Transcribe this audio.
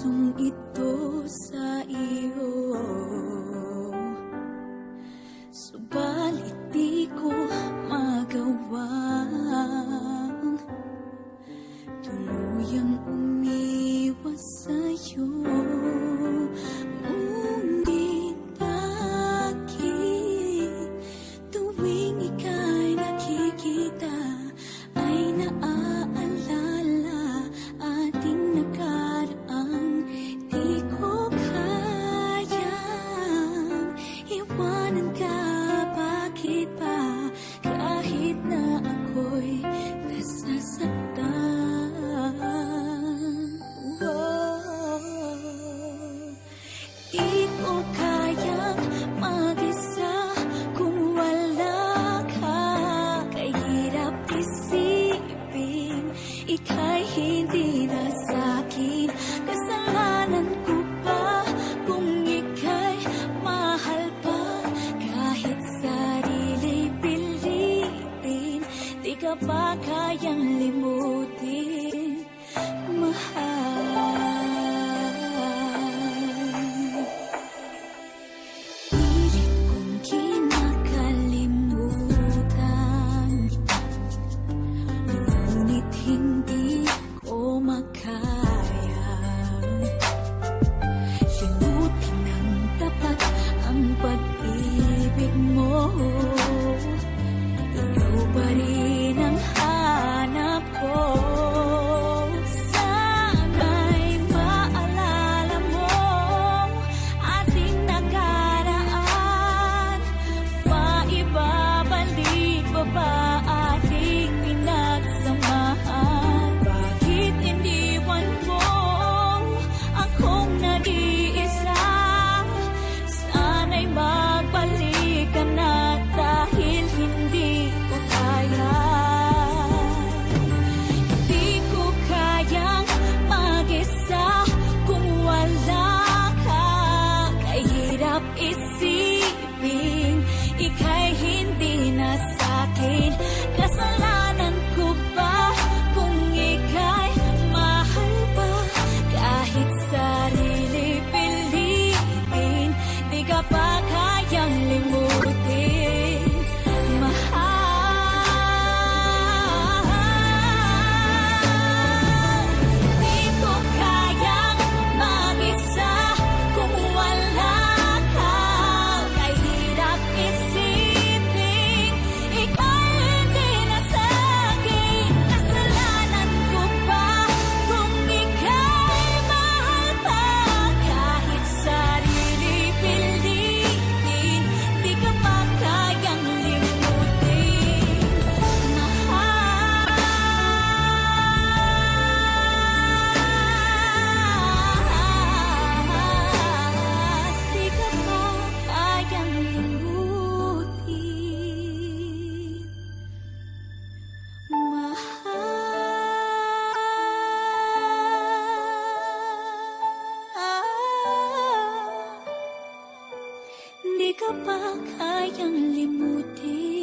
pusong ito sa iyo. Subalit di ko magawang tuluyang umiwas sa'yo. Ngunit bakit tuwing ika'y nakikita ay naaalala ating nakaraan? Di ko kayang iwanan ka. Bakit ba kahit na ako'y nasasaktan? Di ko kayang mag-isa kung wala ka. Kahirap isipin ika'y hindi na sa'kin. Kasalanan ko ba kung ika'y mahal pa? Kahit sarili pilitin, di ka ba kayang limutin, mahal? Pilit kong kinakalimutan, ngunit hindi ko makaya limutin ng tapat ang pag-ibig mo. Ikaw pa rin ang hanap ko. Sana'y maalala mo ating nakaraan. Maibabalik pa ba ating pinagsamahan? Bakit iniwan mo akong nag-iisa? Sana'y magbalik ka na dahil hindi ko kaya. Hindi ko kayang mag-isa kung wala ka. Kahirap isipin ika'y hindi na sa'kin. Kasalanan ko ba kung ika'y mahal pa? Kahit sarili pilitin, di ka pa kayang limutin, mahal. Di ko kayang mag-isa kung wala ka. Kahirap isipin ika'y hindi na sa'kin. Kasalanan ko ba kung ika'y mahal pa? Kahit sarili pilitin, di ka pa kayang limutin, mahal. Di ka pa kayang limutin, mahal. Di ka pa kayang limutin.